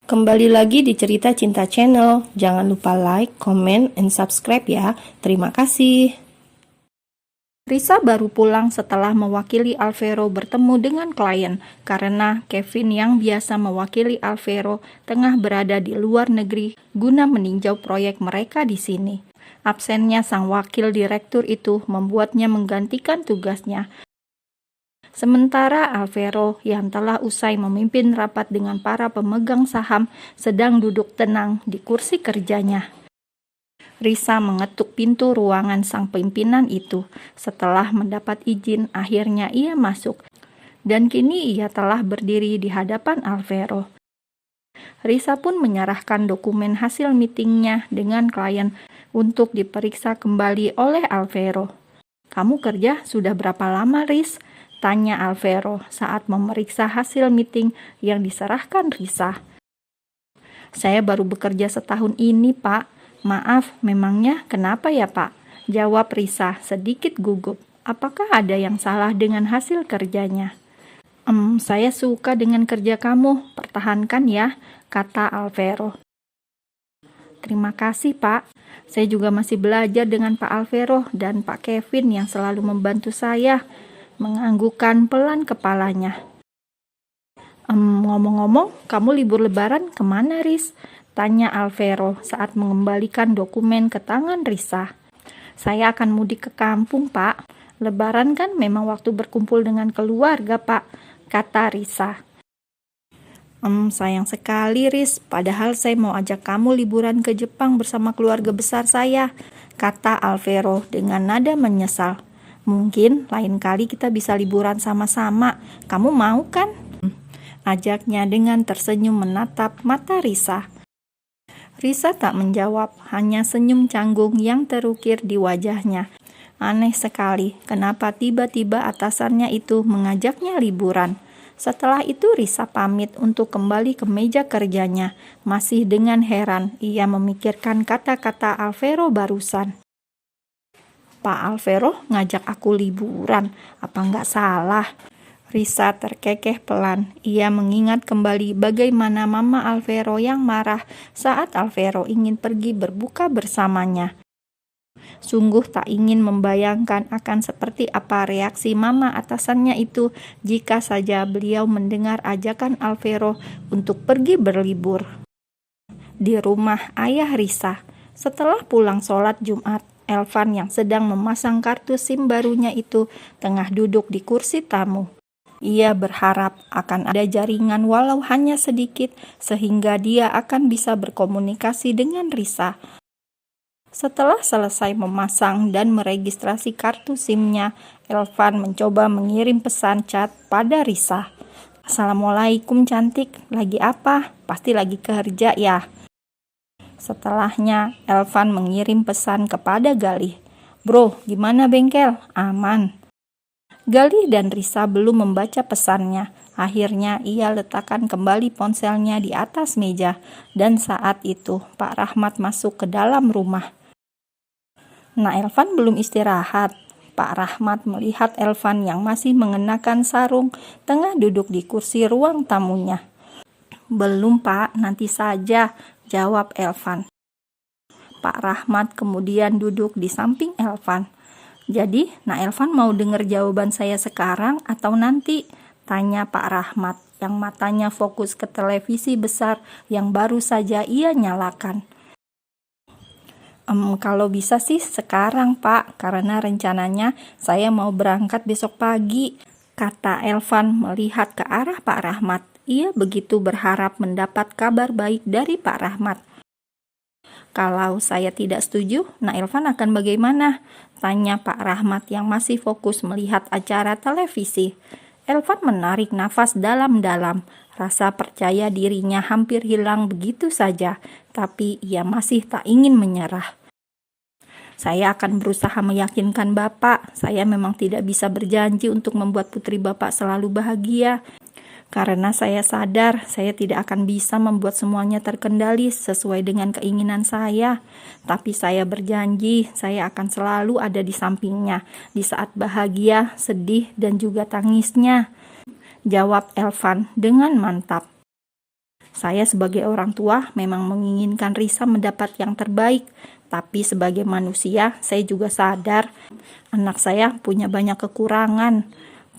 Kembali lagi di Cerita Cinta Channel. Jangan lupa like, comment, and subscribe ya. Terima kasih. Risa baru pulang setelah mewakili Alvero bertemu dengan klien karena Kevin yang biasa mewakili Alvero tengah berada di luar negeri guna meninjau proyek mereka di sini. Absennya sang wakil direktur itu membuatnya menggantikan tugasnya. Sementara Alvero yang telah usai memimpin rapat dengan para pemegang saham sedang duduk tenang di kursi kerjanya. Risa mengetuk pintu ruangan sang pimpinan itu. Setelah mendapat izin, akhirnya ia masuk. Dan kini ia telah berdiri di hadapan Alvero. Risa pun menyerahkan dokumen hasil meetingnya dengan klien untuk diperiksa kembali oleh Alvero. "Kamu kerja sudah berapa lama, Riz?" tanya Alvero saat memeriksa hasil meeting yang diserahkan Risa. "Saya baru bekerja setahun ini, Pak. Maaf, memangnya kenapa ya, Pak?" jawab Risa sedikit gugup. "Apakah ada yang salah dengan hasil kerjanya?" Saya suka dengan kerja kamu, pertahankan ya," kata Alvero. "Terima kasih, Pak. Saya juga masih belajar dengan Pak Alvero dan Pak Kevin yang selalu membantu saya," menganggukkan pelan kepalanya. Ngomong-ngomong, kamu libur lebaran kemana, Riz?" tanya Alvero saat mengembalikan dokumen ke tangan Risa. "Saya akan mudik ke kampung, Pak. Lebaran kan memang waktu berkumpul dengan keluarga, Pak," kata Risa. Sayang sekali, Riz. Padahal saya mau ajak kamu liburan ke Jepang bersama keluarga besar saya," kata Alvero dengan nada menyesal. "Mungkin lain kali kita bisa liburan sama-sama. Kamu mau kan?" ajaknya dengan tersenyum menatap mata Risa. Risa tak menjawab, hanya senyum canggung yang terukir di wajahnya. Aneh sekali, kenapa tiba-tiba atasannya itu mengajaknya liburan. Setelah itu Risa pamit untuk kembali ke meja kerjanya. Masih dengan heran, ia memikirkan kata-kata Alvero barusan. "Pak Alvero ngajak aku liburan, apa nggak salah?" Risa terkekeh pelan. Ia mengingat kembali bagaimana Mama Alvero yang marah saat Alvero ingin pergi berbuka bersamanya. Sungguh tak ingin membayangkan akan seperti apa reaksi Mama atasannya itu jika saja beliau mendengar ajakan Alvero untuk pergi berlibur. Di rumah ayah Risa, setelah pulang sholat Jumat, Elvan yang sedang memasang kartu SIM barunya itu tengah duduk di kursi tamu. Ia berharap akan ada jaringan walau hanya sedikit sehingga dia akan bisa berkomunikasi dengan Risa. Setelah selesai memasang dan meregistrasi kartu SIM-nya, Elvan mencoba mengirim pesan chat pada Risa. "Assalamualaikum cantik, lagi apa? Pasti lagi kerja ya?" Setelahnya, Elvan mengirim pesan kepada Galih. "Bro, gimana bengkel? Aman?" Galih dan Risa belum membaca pesannya. Akhirnya ia letakkan kembali ponselnya di atas meja. Dan saat itu Pak Rahmat masuk ke dalam rumah. "Nah, Elvan belum istirahat." Pak Rahmat melihat Elvan yang masih mengenakan sarung tengah duduk di kursi ruang tamunya. "Belum, Pak, nanti saja," jawab Elvan. Pak Rahmat kemudian duduk di samping Elvan. "Jadi, Elvan mau dengar jawaban saya sekarang atau nanti?" tanya Pak Rahmat yang matanya fokus ke televisi besar yang baru saja ia nyalakan. Kalau bisa sih sekarang, Pak, karena rencananya saya mau berangkat besok pagi," kata Elvan melihat ke arah Pak Rahmat. Ia begitu berharap mendapat kabar baik dari Pak Rahmat. "Kalau saya tidak setuju, Elvan akan bagaimana?" tanya Pak Rahmat yang masih fokus melihat acara televisi. Elvan menarik nafas dalam-dalam. Rasa percaya dirinya hampir hilang begitu saja, tapi ia masih tak ingin menyerah. "Saya akan berusaha meyakinkan Bapak. Saya memang tidak bisa berjanji untuk membuat putri Bapak selalu bahagia. Karena saya sadar saya tidak akan bisa membuat semuanya terkendali sesuai dengan keinginan saya. Tapi saya berjanji saya akan selalu ada di sampingnya di saat bahagia, sedih, dan juga tangisnya," jawab Elvan dengan mantap. Saya sebagai orang tua memang menginginkan Risa mendapat yang terbaik, tapi sebagai manusia saya juga sadar anak saya punya banyak kekurangan.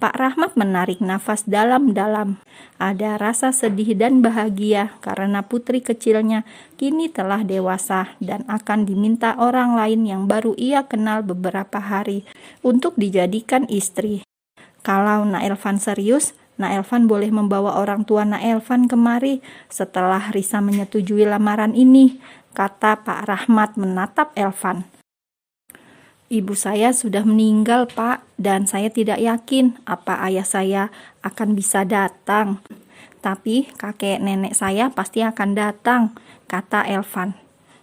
Pak Rahmat menarik nafas dalam-dalam. Ada rasa sedih dan bahagia karena putri kecilnya kini telah dewasa dan akan diminta orang lain yang baru ia kenal beberapa hari untuk dijadikan istri. Kalau Naelvan serius, Naelvan boleh membawa orang tua Naelvan kemari setelah Risa menyetujui lamaran ini, kata Pak Rahmat menatap Elvan. Ibu saya sudah meninggal, Pak, dan saya tidak yakin apa ayah saya akan bisa datang. Tapi kakek nenek saya pasti akan datang, kata Elvan.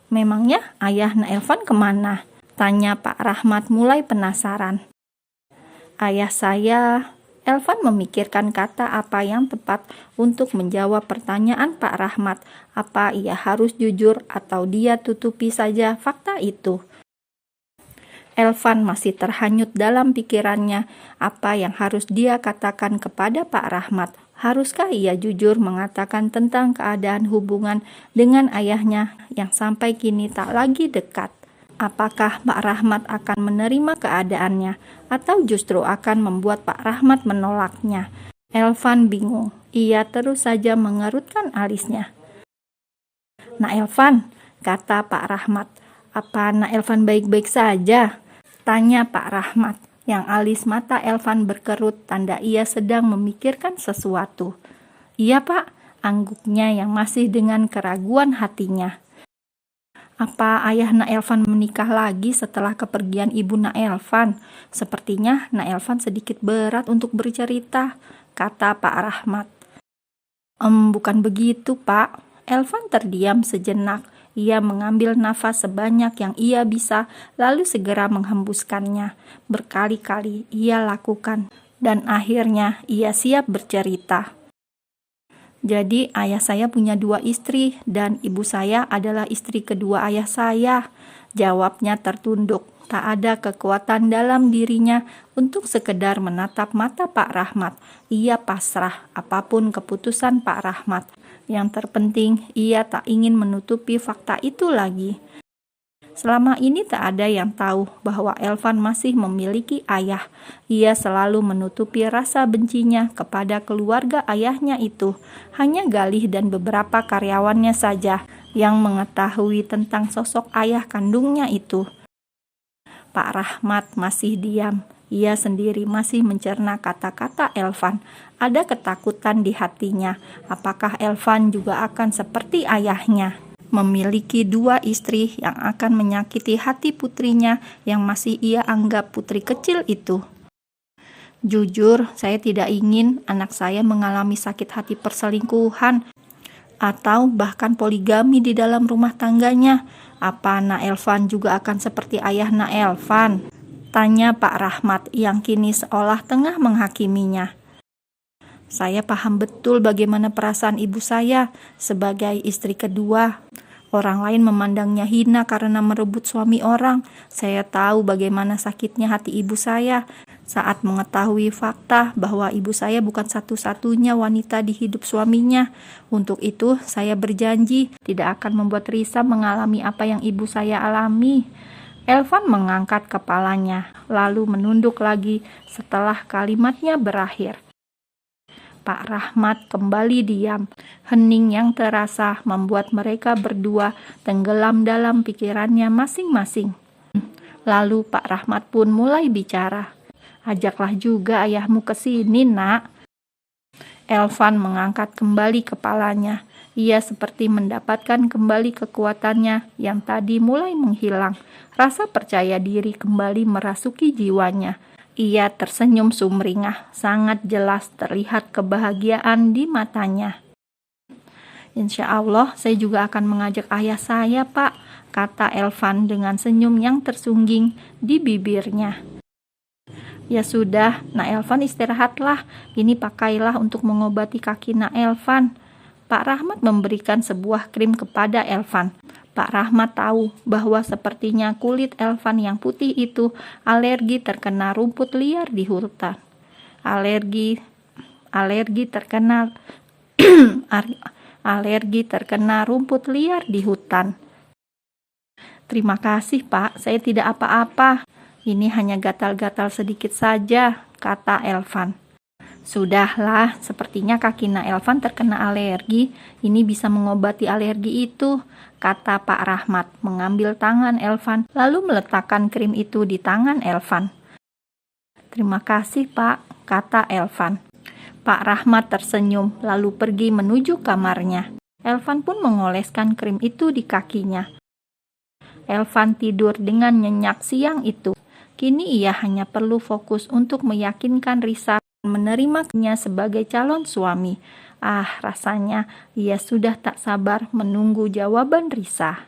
Memangnya ayah Naelvan kemana? Tanya Pak Rahmat mulai penasaran. Ayah saya, Elvan memikirkan kata apa yang tepat untuk menjawab pertanyaan Pak Rahmat. Apa ia harus jujur atau dia tutupi saja fakta itu? Elvan masih terhanyut dalam pikirannya apa yang harus dia katakan kepada Pak Rahmat. Haruskah ia jujur mengatakan tentang keadaan hubungan dengan ayahnya yang sampai kini tak lagi dekat? Apakah Pak Rahmat akan menerima keadaannya atau justru akan membuat Pak Rahmat menolaknya? Elvan bingung. Ia terus saja mengerutkan alisnya. Nah Elvan, kata Pak Rahmat, apa Naelvan baik-baik saja? Tanya Pak Rahmat, yang alis mata Elvan berkerut tanda ia sedang memikirkan sesuatu. Iya Pak, angguknya yang masih dengan keraguan hatinya. Apa ayah Naelvan menikah lagi setelah kepergian ibu Naelvan? Sepertinya Naelvan sedikit berat untuk bercerita, kata Pak Rahmat. Bukan begitu Pak. Elvan terdiam sejenak. Ia mengambil nafas sebanyak yang ia bisa, lalu segera menghembuskannya. Berkali-kali ia lakukan, dan akhirnya ia siap bercerita. Jadi ayah saya punya 2 istri, dan ibu saya adalah istri kedua ayah saya. Jawabnya tertunduk. Tak ada kekuatan dalam dirinya untuk sekedar menatap mata Pak Rahmat. Ia pasrah apapun keputusan Pak Rahmat. Yang terpenting, ia tak ingin menutupi fakta itu lagi. Selama ini tak ada yang tahu bahwa Elvan masih memiliki ayah. Ia selalu menutupi rasa bencinya kepada keluarga ayahnya itu. Hanya Galih dan beberapa karyawannya saja yang mengetahui tentang sosok ayah kandungnya itu. Pak Rahmat masih diam. Ia sendiri masih mencerna kata-kata Elvan. Ada ketakutan di hatinya. Apakah Elvan juga akan seperti ayahnya? Memiliki 2 istri yang akan menyakiti hati putrinya yang masih ia anggap putri kecil itu. Jujur, saya tidak ingin anak saya mengalami sakit hati perselingkuhan atau bahkan poligami di dalam rumah tangganya. Apa Naelvan juga akan seperti ayah Naelvan? Tanya Pak Rahmat yang kini seolah tengah menghakiminya. Saya paham betul bagaimana perasaan ibu saya sebagai istri kedua. Orang lain memandangnya hina karena merebut suami orang. Saya tahu bagaimana sakitnya hati ibu saya saat mengetahui fakta bahwa ibu saya bukan satu-satunya wanita di hidup suaminya. Untuk itu, saya berjanji tidak akan membuat Risa mengalami apa yang ibu saya alami. Elvan mengangkat kepalanya, lalu menunduk lagi setelah kalimatnya berakhir. Pak Rahmat kembali diam. Hening yang terasa membuat mereka berdua tenggelam dalam pikirannya masing-masing. Lalu Pak Rahmat pun mulai bicara. Ajaklah juga ayahmu ke sini, Nak. Elvan mengangkat kembali kepalanya. Ia seperti mendapatkan kembali kekuatannya yang tadi mulai menghilang. Rasa percaya diri kembali merasuki jiwanya. Ia tersenyum sumringah, sangat jelas terlihat kebahagiaan di matanya. Insya Allah saya juga akan mengajak ayah saya, Pak, kata Elvan dengan senyum yang tersungging di bibirnya. Ya sudah, Naelvan istirahatlah. Ini pakailah untuk mengobati kaki Naelvan. Pak Rahmat memberikan sebuah krim kepada Elvan. Pak Rahmat tahu bahwa sepertinya kulit Elvan yang putih itu alergi terkena rumput liar di hutan. Alergi terkena alergi terkena rumput liar di hutan. Terima kasih, Pak. Saya tidak apa-apa. Ini hanya gatal-gatal sedikit saja, kata Elvan. Sudahlah, sepertinya kaki Nak Elvan terkena alergi. Ini bisa mengobati alergi itu, kata Pak Rahmat, mengambil tangan Elvan, lalu meletakkan krim itu di tangan Elvan. Terima kasih, Pak, kata Elvan. Pak Rahmat tersenyum, lalu pergi menuju kamarnya. Elvan pun mengoleskan krim itu di kakinya. Elvan tidur dengan nyenyak siang itu. Kini ia hanya perlu fokus untuk meyakinkan Risa menerimanya sebagai calon suami. Rasanya ia sudah tak sabar menunggu jawaban Risa.